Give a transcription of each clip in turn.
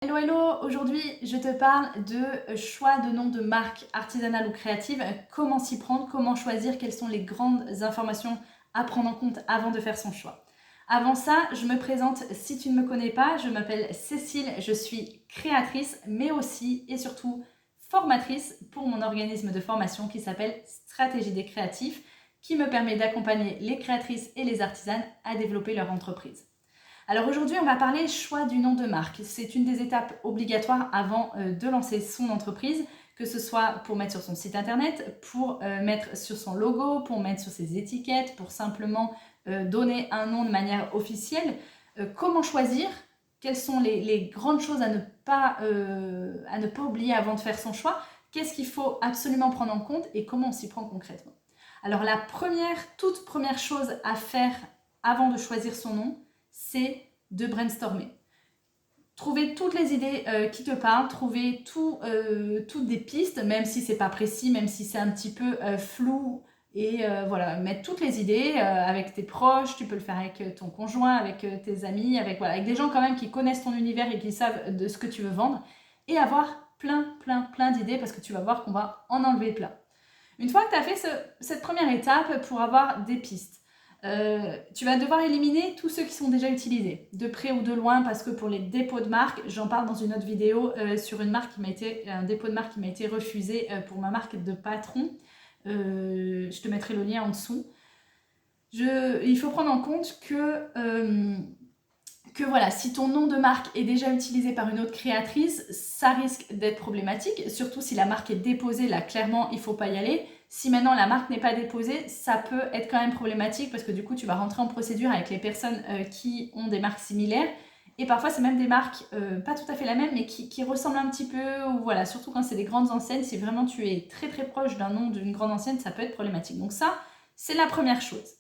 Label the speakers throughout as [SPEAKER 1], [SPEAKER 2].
[SPEAKER 1] Hello hello, aujourd'hui je te parle de choix de nom de marque artisanale ou créative, comment s'y prendre, comment choisir, quelles sont les grandes informations à prendre en compte avant de faire son choix. Avant ça, je me présente, si tu ne me connais pas, je m'appelle Cécile, je suis créatrice mais aussi et surtout formatrice pour mon organisme de formation qui s'appelle Stratégie des créatifs, qui me permet d'accompagner les créatrices et les artisanes à développer leur entreprise. Alors aujourd'hui, on va parler choix du nom de marque. C'est une des étapes obligatoires avant de lancer son entreprise, que ce soit pour mettre sur son site internet, pour mettre sur son logo, pour mettre sur ses étiquettes, pour simplement donner un nom de manière officielle. Comment choisir? Quelles sont les grandes choses à ne pas oublier avant de faire son choix? Qu'est-ce qu'il faut absolument prendre en compte et comment on s'y prend concrètement? Alors la toute première chose à faire avant de choisir son nom, c'est de brainstormer. Trouver toutes les idées qui te parlent, trouver toutes des pistes, même si c'est pas précis, même si c'est un petit peu flou, et voilà, mettre toutes les idées avec tes proches, tu peux le faire avec ton conjoint, avec tes amis, avec des gens quand même qui connaissent ton univers et qui savent de ce que tu veux vendre, et avoir plein d'idées parce que tu vas voir qu'on va en enlever plein. Une fois que tu as fait cette première étape pour avoir des pistes, tu vas devoir éliminer tous ceux qui sont déjà utilisés, de près ou de loin, parce que pour les dépôts de marque, j'en parle dans une autre vidéo sur un dépôt de marque qui m'a été refusé pour ma marque de patron. Je te mettrai le lien en dessous. Il faut prendre en compte que voilà, si ton nom de marque est déjà utilisé par une autre créatrice, ça risque d'être problématique, surtout si la marque est déposée, là clairement il ne faut pas y aller. Si maintenant la marque n'est pas déposée, ça peut être quand même problématique parce que du coup tu vas rentrer en procédure avec les personnes qui ont des marques similaires, et parfois c'est même des marques pas tout à fait la même mais qui ressemblent un petit peu, ou voilà, surtout quand c'est des grandes enseignes, si vraiment tu es très proche d'un nom d'une grande enseigne, ça peut être problématique. Donc ça, c'est la première chose.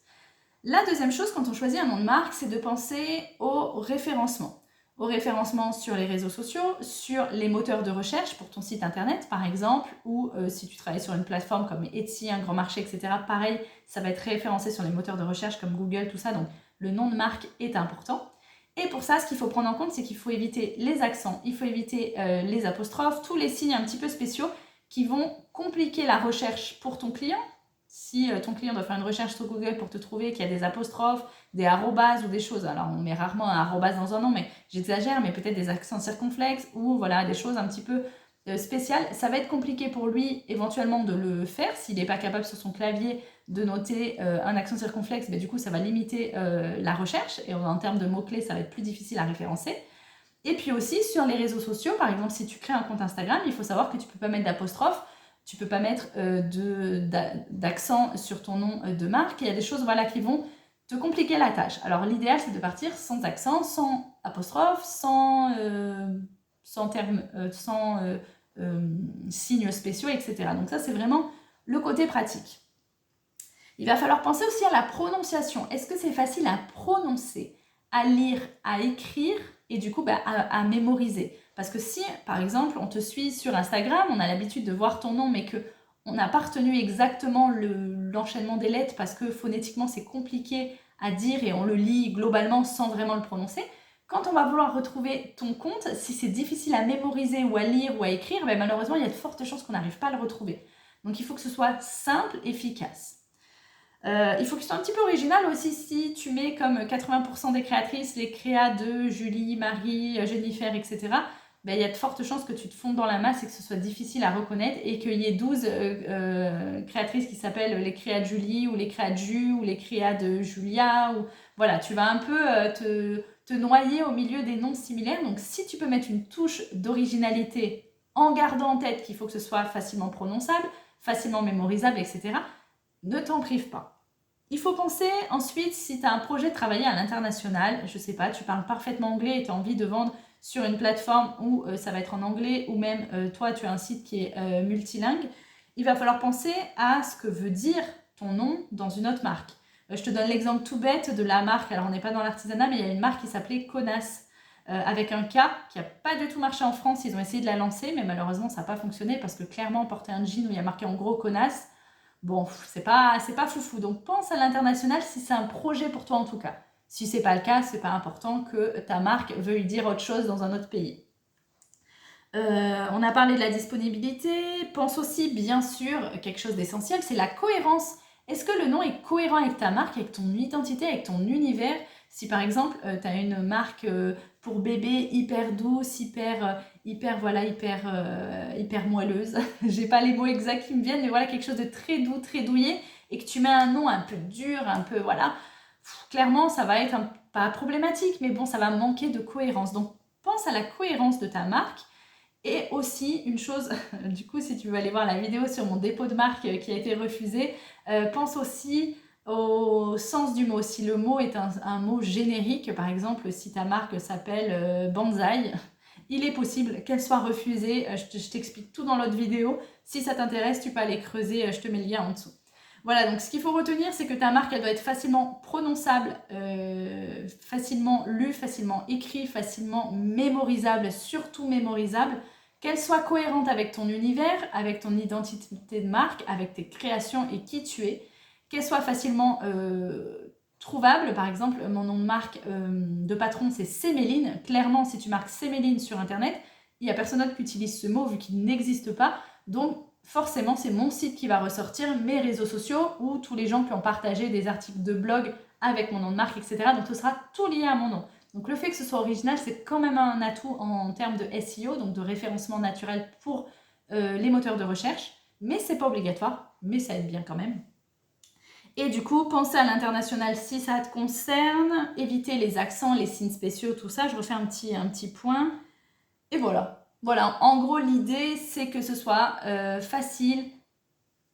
[SPEAKER 1] La deuxième chose, quand on choisit un nom de marque, c'est de penser au référencement. Au référencement sur les réseaux sociaux, sur les moteurs de recherche pour ton site internet par exemple, ou si tu travailles sur une plateforme comme Etsy, un grand marché, etc. Pareil, ça va être référencé sur les moteurs de recherche comme Google, tout ça, donc le nom de marque est important. Et pour ça, ce qu'il faut prendre en compte, c'est qu'il faut éviter les accents, il faut éviter les apostrophes, tous les signes un petit peu spéciaux qui vont compliquer la recherche pour ton client. Si ton client doit faire une recherche sur Google pour te trouver qu'il y a des apostrophes, des arrobases ou des choses, alors on met rarement un arrobase dans un nom, mais j'exagère, mais peut-être des accents circonflexes ou voilà, des choses un petit peu spéciales, ça va être compliqué pour lui éventuellement de le faire s'il n'est pas capable sur son clavier de noter un accent circonflexe, mais du coup ça va limiter la recherche et en termes de mots-clés ça va être plus difficile à référencer. Et puis aussi sur les réseaux sociaux, par exemple si tu crées un compte Instagram, il faut savoir que tu ne peux pas mettre d'apostrophe, tu ne peux pas mettre d'accent sur ton nom de marque. Il y a des choses qui vont te compliquer la tâche. Alors l'idéal c'est de partir sans accent, sans apostrophe, sans termes, signes spéciaux, etc. Donc ça c'est vraiment le côté pratique. Il va falloir penser aussi à la prononciation. Est-ce que c'est facile à prononcer, à lire, à écrire et du coup à mémoriser? Parce que si, par exemple, on te suit sur Instagram, on a l'habitude de voir ton nom, mais qu'on n'a pas retenu exactement l'enchaînement des lettres parce que phonétiquement c'est compliqué à dire et on le lit globalement sans vraiment le prononcer. Quand on va vouloir retrouver ton compte, si c'est difficile à mémoriser ou à lire ou à écrire, malheureusement il y a de fortes chances qu'on n'arrive pas à le retrouver. Donc il faut que ce soit simple, efficace. Il faut que ce soit un petit peu original aussi. Si tu mets comme 80% des créatrices les créas de Julie, Marie, Jennifer, etc., il y a de fortes chances que tu te fondes dans la masse et que ce soit difficile à reconnaître et qu'il y ait 12 créatrices qui s'appellent les créas de Julie ou les créas de Ju ou les créas de Julia. Ou... Voilà, tu vas un peu te noyer au milieu des noms similaires. Donc si tu peux mettre une touche d'originalité en gardant en tête qu'il faut que ce soit facilement prononçable, facilement mémorisable, etc., ne t'en prive pas. Il faut penser ensuite, si tu as un projet de travailler à l'international, je sais pas, tu parles parfaitement anglais et tu as envie de vendre sur une plateforme où ça va être en anglais, ou même toi tu as un site qui est multilingue, il va falloir penser à ce que veut dire ton nom dans une autre marque. Je te donne l'exemple tout bête de la marque, alors on n'est pas dans l'artisanat, mais il y a une marque qui s'appelait Conas, avec un K qui n'a pas du tout marché en France. Ils ont essayé de la lancer, mais malheureusement ça n'a pas fonctionné parce que clairement porter un jean où il y a marqué en gros Conas, bon, c'est pas foufou. Donc pense à l'international si c'est un projet pour toi en tout cas. Si c'est pas le cas, c'est pas important que ta marque veuille dire autre chose dans un autre pays. On a parlé de la disponibilité. Pense aussi, bien sûr, quelque chose d'essentiel, c'est la cohérence. Est-ce que le nom est cohérent avec ta marque, avec ton identité, avec ton univers? Si par exemple, tu as une marque pour bébé hyper douce, hyper moelleuse, j'ai pas les mots exacts qui me viennent, mais voilà, quelque chose de très doux, très douillet, et que tu mets un nom un peu dur, un peu, voilà, clairement, ça va être pas problématique, mais bon, ça va manquer de cohérence. Donc, pense à la cohérence de ta marque. Et aussi, une chose, du coup, si tu veux aller voir la vidéo sur mon dépôt de marque qui a été refusé, pense aussi au sens du mot. Si le mot est un mot générique, par exemple, si ta marque s'appelle Banzai, il est possible qu'elle soit refusée. Je t'explique tout dans l'autre vidéo. Si ça t'intéresse, tu peux aller creuser, je te mets le lien en dessous. Voilà, donc ce qu'il faut retenir, c'est que ta marque, elle doit être facilement prononçable, facilement lue, facilement écrite, facilement mémorisable, surtout mémorisable, qu'elle soit cohérente avec ton univers, avec ton identité de marque, avec tes créations et qui tu es, qu'elle soit facilement trouvable. Par exemple, mon nom de marque de patron, c'est Céméline. Clairement, si tu marques Céméline sur Internet, il n'y a personne d'autre qui utilise ce mot vu qu'il n'existe pas. Donc, forcément, c'est mon site qui va ressortir, mes réseaux sociaux ou tous les gens qui ont partagé des articles de blog avec mon nom de marque, etc. Donc, ce sera tout lié à mon nom. Donc, le fait que ce soit original, c'est quand même un atout en termes de SEO, donc de référencement naturel pour les moteurs de recherche. Mais c'est pas obligatoire, mais ça aide bien quand même. Et du coup, pensez à l'international si ça te concerne. Évitez les accents, les signes spéciaux, tout ça. Je refais un petit point. Et voilà. Voilà, en gros, l'idée, c'est que ce soit facile,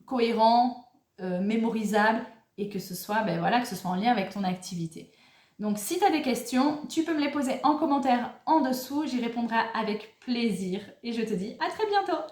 [SPEAKER 1] cohérent, mémorisable et que ce soit, ben voilà, que ce soit en lien avec ton activité. Donc, si tu as des questions, tu peux me les poser en commentaire en dessous. J'y répondrai avec plaisir et je te dis à très bientôt.